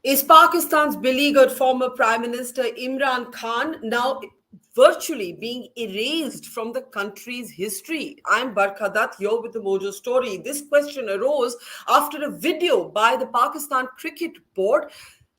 Is Pakistan's beleaguered former Prime Minister Imran Khan now virtually being erased from the country's history? I'm Barkha Dutt, here with the Mojo story. This question arose after a video by the Pakistan Cricket Board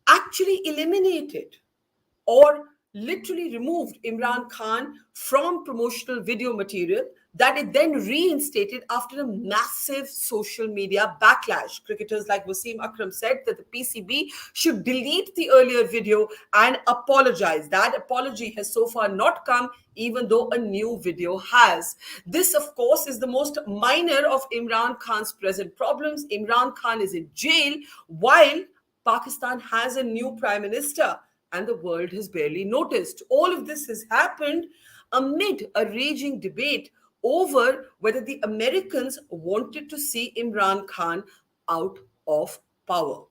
actually eliminated or literally removed Imran Khan from promotional video material that it then reinstated after a massive social media backlash. Cricketers like Wasim Akram said that the PCB should delete the earlier video and apologize. That apology has so far not come, even though a new video has. This, of course, is the most minor of Imran Khan's present problems. Imran Khan is in jail while Pakistan has a new prime minister and the world has barely noticed. All of this has happened amid a raging debate over whether the Americans wanted to see Imran Khan out of power.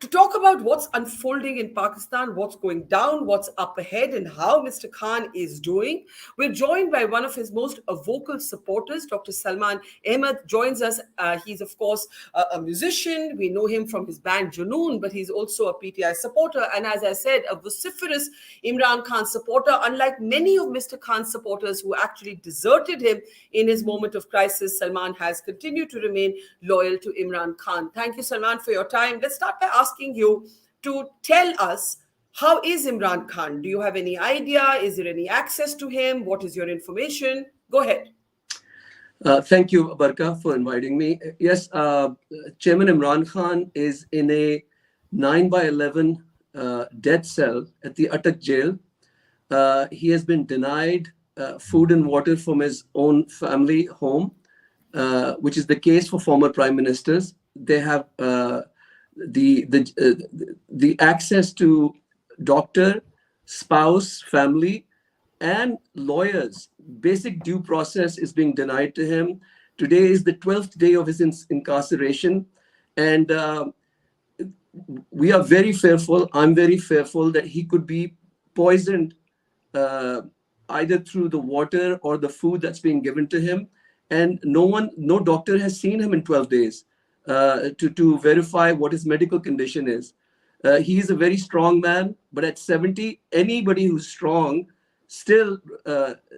To talk about what's unfolding in Pakistan, what's going down, what's up ahead, and how Mr. Khan is doing, we're joined by one of his most vocal supporters, Dr. Salman Ahmad, joins us. He's, of course, a musician. We know him from his band Junoon, but he's also a PTI supporter. And as I said, a vociferous Imran Khan supporter, unlike many of Mr. Khan's supporters who actually deserted him in his moment of crisis. Salman has continued to remain loyal to Imran Khan. Thank you, Salman, for your time. Let's start by asking you to tell us, how is Imran Khan? Do you have any idea? Is there any access to him? What is your information? Go ahead. Thank you, Barkha, for inviting me. Yes, Chairman Imran Khan is in a 9/11 death cell at the Attak jail. He has been denied food and water from his own family home, which is the case for former prime ministers. They have the access to doctor, spouse, family, and lawyers. Basic due process is being denied to him. Today is the 12th day of his incarceration, and we are very fearful. I'm very fearful that he could be poisoned either through the water or the food that's being given to him. And no doctor has seen him in 12 days to verify what his medical condition is. He is a very strong man, but at 70, anybody who's strong still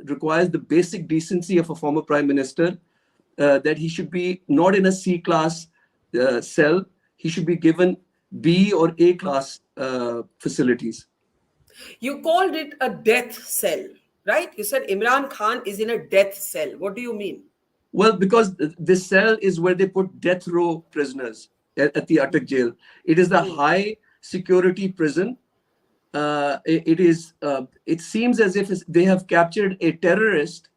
requires the basic decency of a former prime minister, that he should be not in a C-class cell. He should be given B or A-class facilities. You called it a death cell, right? You said Imran Khan is in a death cell. What do you mean? Well, because this cell is where they put death row prisoners at the Attak jail. It is the high security prison. It seems as if they have captured a terrorist,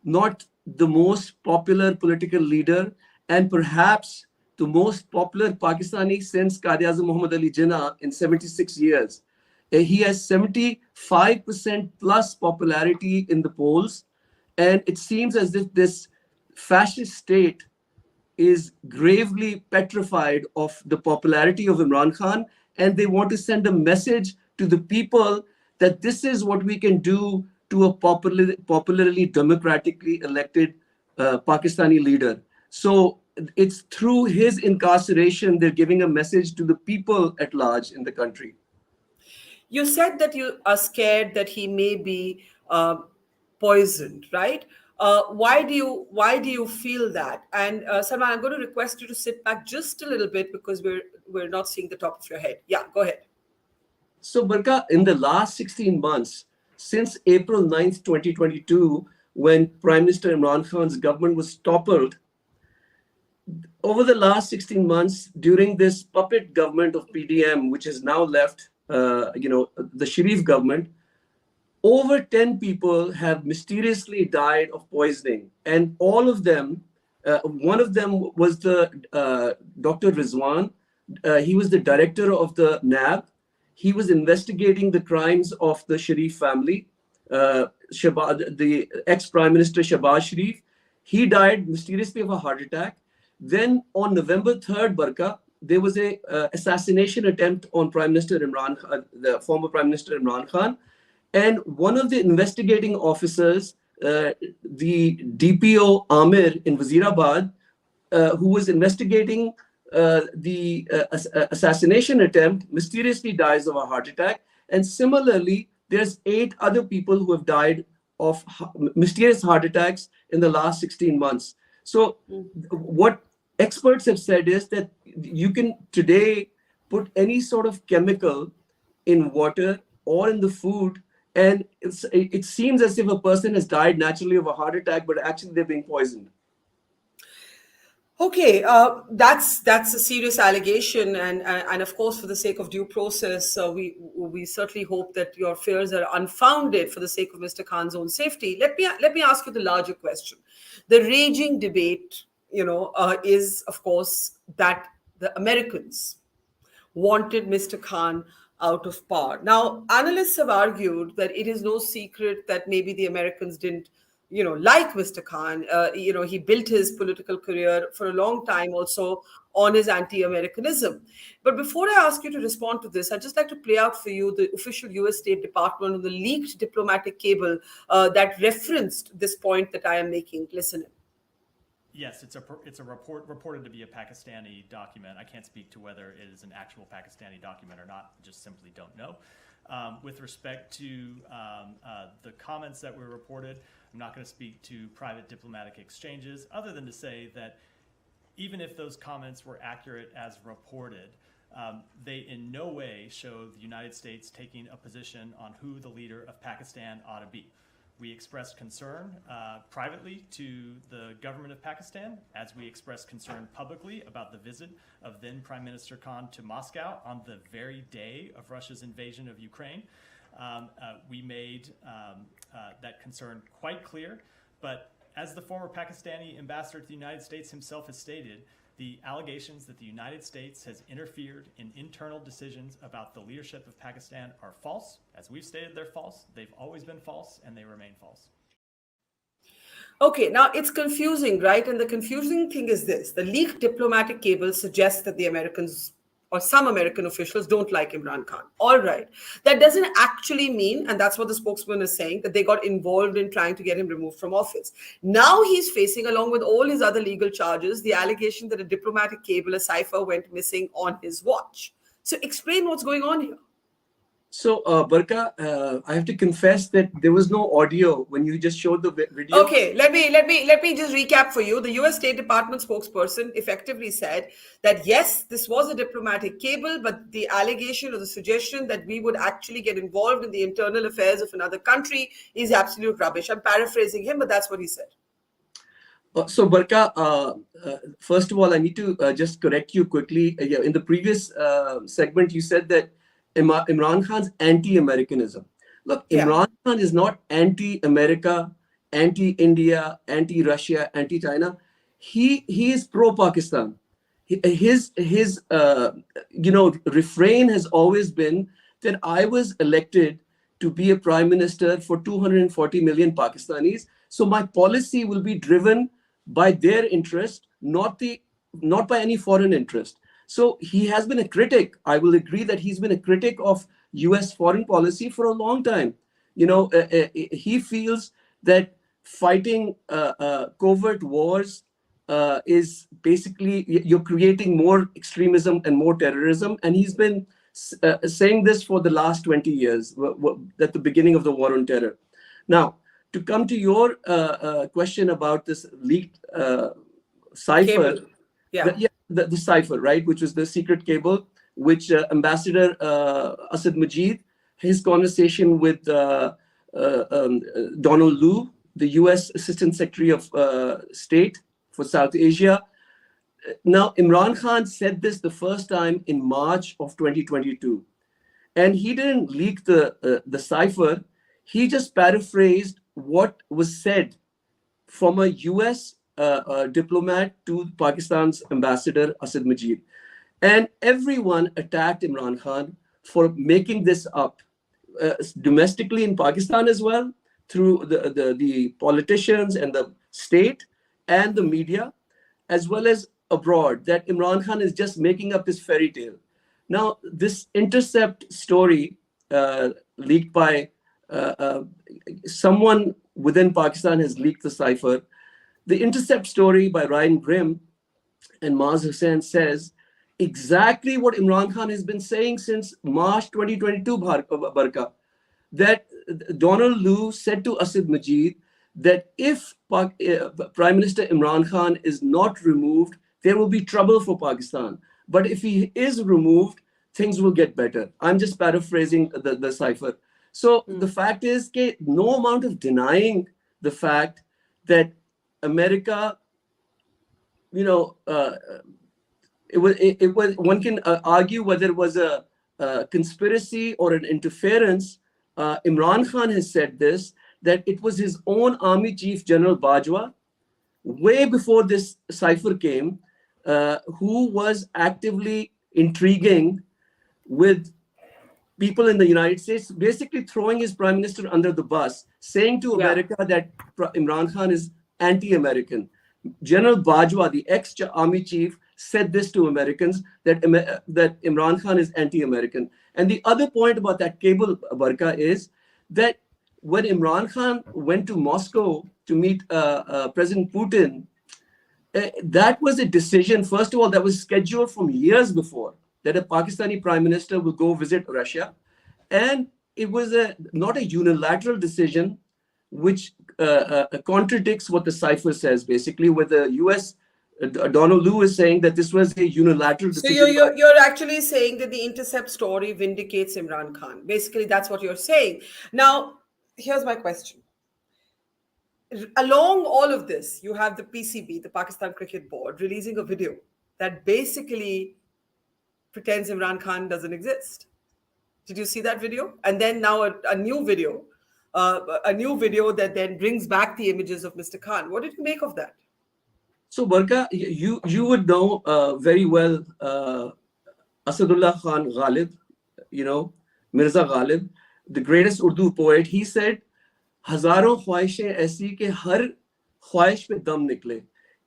not the most popular political leader, and perhaps the most popular Pakistani since Quaid-e-Azam Muhammad Ali Jinnah in 76 years. He has 75% plus popularity in the polls, and it seems as if this fascist state is gravely petrified of the popularity of Imran Khan, and they want to send a message to the people that this is what we can do to a popularly democratically elected Pakistani leader. So it's through his incarceration they're giving a message to the people at large in the country. You said that you are scared that he may be poisoned, right? Why do you feel that? And Salman, I'm going to request you to sit back just a little bit because we're not seeing the top of your head. Yeah, go ahead. So, Barkha, in the last 16 months, since April 9th, 2022, when Prime Minister Imran Khan's government was toppled, over the last 16 months, during this puppet government of PDM, which has now left, the Sharif government, over 10 people have mysteriously died of poisoning. And all of them, one of them was the Dr. Rizwan. He was the director of the NAB. He was investigating the crimes of the Sharif family. The ex-Prime Minister Shehbaz Sharif, he died mysteriously of a heart attack. Then on November 3rd, Barkha, there was a assassination attempt on Prime Minister Imran Khan, the former Prime Minister Imran Khan. And one of the investigating officers, the DPO Amir in Wazirabad, who was investigating assassination attempt mysteriously dies of a heart attack. And similarly, there's 8 other people who have died of mysterious heart attacks in the last 16 months. So what experts have said is that you can today put any sort of chemical in water or in the food, and it seems as if a person has died naturally of a heart attack, but actually they're being poisoned. Okay, that's a serious allegation, and of course, for the sake of due process, we certainly hope that your fears are unfounded for the sake of Mr. Khan's own safety. Let me ask you the larger question. The raging debate, is of course that the Americans wanted Mr. Khan out of power. Now, analysts have argued that it is no secret that maybe the Americans didn't, like Mr. Khan. He built his political career for a long time also on his anti-Americanism. But before I ask you to respond to this, I'd just like to play out for you the official US State Department of the leaked diplomatic cable that referenced this point that I am making. Listen in. Yes, it's a report reported to be a Pakistani document. I can't speak to whether it is an actual Pakistani document or not. Just simply don't know. With respect to the comments that were reported, I'm not going to speak to private diplomatic exchanges, other than to say that even if those comments were accurate as reported, they in no way show the United States taking a position on who the leader of Pakistan ought to be. We expressed concern privately to the government of Pakistan, as we expressed concern publicly about the visit of then Prime Minister Khan to Moscow on the very day of Russia's invasion of Ukraine. We made that concern quite clear, but as the former Pakistani ambassador to the United States himself has stated, the allegations that the United States has interfered in internal decisions about the leadership of Pakistan are false. As we've stated, they're false. They've always been false, and they remain false. Okay, now it's confusing, right? And the confusing thing is this. The leaked diplomatic cable suggests that the Americans or some American officials don't like Imran Khan. All right. That doesn't actually mean, and that's what the spokesman is saying, that they got involved in trying to get him removed from office. Now he's facing, along with all his other legal charges, the allegation that a diplomatic cable, a cipher, went missing on his watch. So explain what's going on here. So, Barkha, I have to confess that there was no audio when you just showed the video. Okay, let me just recap for you. The U.S. State Department spokesperson effectively said that yes, this was a diplomatic cable, but the allegation or the suggestion that we would actually get involved in the internal affairs of another country is absolute rubbish. I'm paraphrasing him, but that's what he said. So, Barkha, first of all, I need to just correct you quickly. In the previous segment, you said that Imran Khan's anti-Americanism. Look, Imran Khan is not anti-America, anti-India, anti-Russia, anti-China. He is pro-Pakistan. His refrain has always been that I was elected to be a prime minister for 240 million Pakistanis. So my policy will be driven by their interest, not by any foreign interest. So he has been a critic. I will agree that he's been a critic of US foreign policy for a long time. He feels that fighting covert wars is basically, you're creating more extremism and more terrorism. And he's been saying this for the last 20 years, at the beginning of the war on terror. Now, to come to your question about this leaked cipher, the cipher, right, which was the secret cable, which Ambassador Asad Majid, his conversation with Donald Lu, the US Assistant Secretary of State for South Asia. Now, Imran Khan said this the first time in March of 2022. And he didn't leak the cipher. He just paraphrased what was said from a US diplomat to Pakistan's ambassador, Asad Majid. And everyone attacked Imran Khan for making this up, domestically in Pakistan as well, through the politicians and the state and the media, as well as abroad, that Imran Khan is just making up this fairy tale. Now, this Intercept story leaked by someone within Pakistan has leaked the cipher. The Intercept story by Ryan Grimm and Maz Hussain says exactly what Imran Khan has been saying since March 2022, Barka, that Donald Lu said to Asad Majid that if Prime Minister Imran Khan is not removed, there will be trouble for Pakistan. But if he is removed, things will get better. I'm just paraphrasing the cipher. So the fact is that no amount of denying the fact that America, you know, it was one can argue whether it was a conspiracy or an interference. Imran Khan has said this, that it was his own army chief, General Bajwa, way before this cipher came, who was actively intriguing with people in the United States, basically throwing his prime minister under the bus, saying to America that Imran Khan is anti-American. General Bajwa, the ex-army chief, said this to Americans, that Imran Khan is anti-American. And the other point about that cable, Barka, is that when Imran Khan went to Moscow to meet President Putin, that was a decision, first of all, that was scheduled from years before, that a Pakistani prime minister will go visit Russia. And it was not a unilateral decision, which contradicts what the cipher says, basically, where the US, Donald Lu is saying that this was a unilateral decision. So you're actually saying that the Intercept story vindicates Imran Khan. Basically, that's what you're saying. Now, here's my question. Along all of this, you have the PCB, the Pakistan Cricket Board, releasing a video that basically pretends Imran Khan doesn't exist. Did you see that video? And then now a new video that then brings back the images of Mr. Khan. What did you make of that? So, Barka, you would know very well Asadullah Khan Ghalib, Mirza Ghalib, the greatest Urdu poet. He said, "Hazaron khwahishein aisi ke har khwahish pe dam nikle."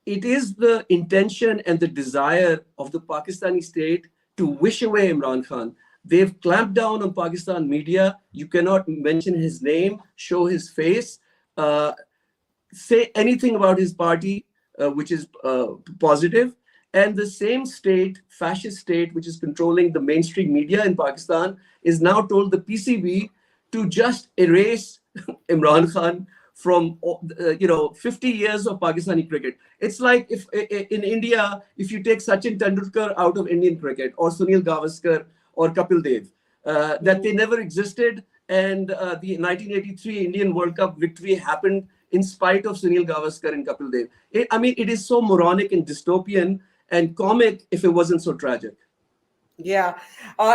It is the intention and the desire of the Pakistani state to wish away Imran Khan. They've clamped down on Pakistan media. You cannot mention his name, show his face, say anything about his party, which is positive. And the same state, fascist state, which is controlling the mainstream media in Pakistan, is now told the PCB to just erase Imran Khan from 50 years of Pakistani cricket. It's like if in India, if you take Sachin Tendulkar out of Indian cricket, or Sunil Gavaskar or Kapil Dev, that they never existed, and the 1983 Indian World Cup victory happened in spite of Sunil Gavaskar and Kapil Dev. It is so moronic and dystopian and comic if it wasn't so tragic. Yeah.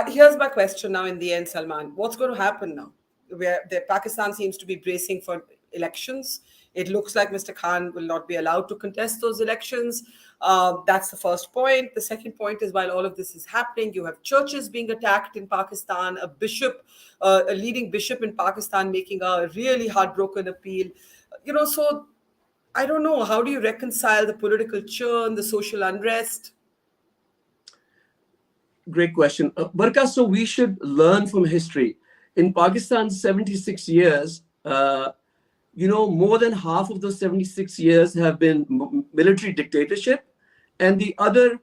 Here's my question now in the end, Salman. What's going to happen now? Where Pakistan seems to be bracing for elections. It looks like Mr. Khan will not be allowed to contest those elections. That's the first point. The second point is, while all of this is happening, you have churches being attacked in Pakistan, a leading bishop in Pakistan making a really heartbroken appeal. So I don't know, how do you reconcile the political churn, the social unrest? Great question. Barka, so we should learn from history. In Pakistan's 76 years, more than half of those 76 years have been military dictatorship, and the other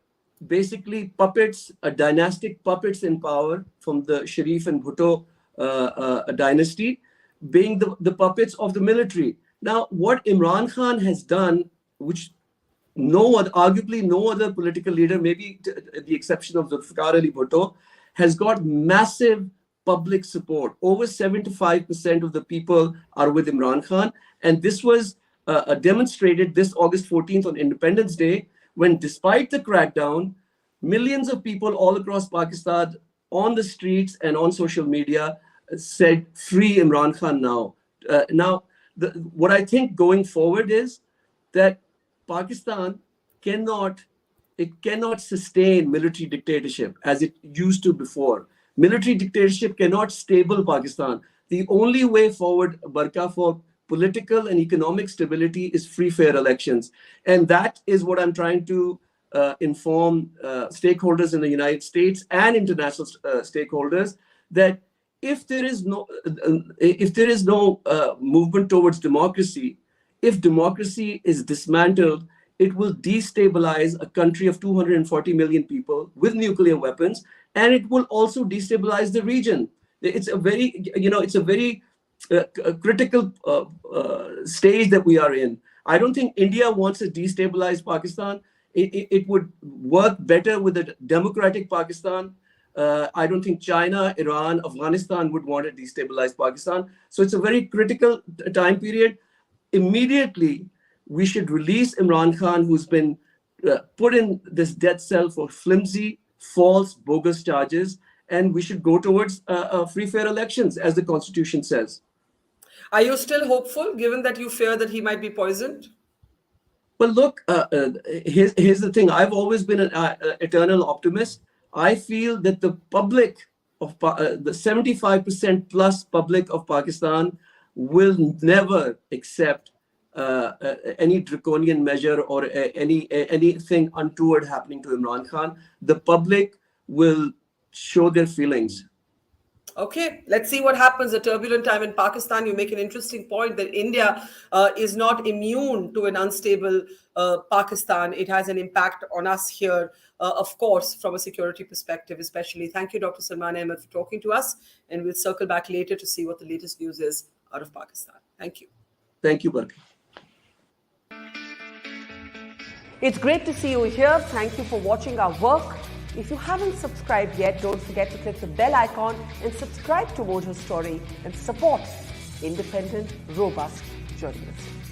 basically puppets, dynastic puppets in power from the Sharif and Bhutto dynasty, being the puppets of the military. Now, what Imran Khan has done, which arguably no other political leader, maybe the exception of Zulfikar Ali Bhutto, has got massive public support. Over 75% of the people are with Imran Khan. And this was demonstrated this August 14th on Independence Day, when despite the crackdown, millions of people all across Pakistan on the streets and on social media said, "Free Imran Khan now." What I think going forward is that Pakistan cannot sustain military dictatorship as it used to before. Military dictatorship cannot stable Pakistan. The only way forward, Barka, for political and economic stability is free, fair elections. And that is what I'm trying to inform stakeholders in the United States and international stakeholders, that if there is no movement towards democracy, if democracy is dismantled, it will destabilize a country of 240 million people with nuclear weapons, and it will also destabilize the region. It's a very, it's a very critical stage that we are in. I don't think India wants to destabilize Pakistan. It would work better with a democratic Pakistan. I don't think China, Iran, Afghanistan would want to destabilize Pakistan. So it's a very critical time period. Immediately, we should release Imran Khan, who's been put in this death cell for flimsy, false, bogus charges, and we should go towards free, fair elections, as the Constitution says. Are you still hopeful, given that you fear that he might be poisoned? Well, look, here's the thing. I've always been an eternal optimist. I feel that the public of the 75% plus public of Pakistan will never accept any draconian measure or anything untoward happening to Imran Khan. The public will show their feelings. Okay, let's see what happens. A turbulent time in Pakistan. You make an interesting point that India is not immune to an unstable Pakistan. It has an impact on us here, of course, from a security perspective, especially. Thank you, Dr. Salman Ahmad, for talking to us. And we'll circle back later to see what the latest news is out of Pakistan. Thank you. Thank you, Barkha. It's great to see you here. Thank you for watching our work. If you haven't subscribed yet, don't forget to click the bell icon and subscribe to Mojo Story and support independent, robust journalism.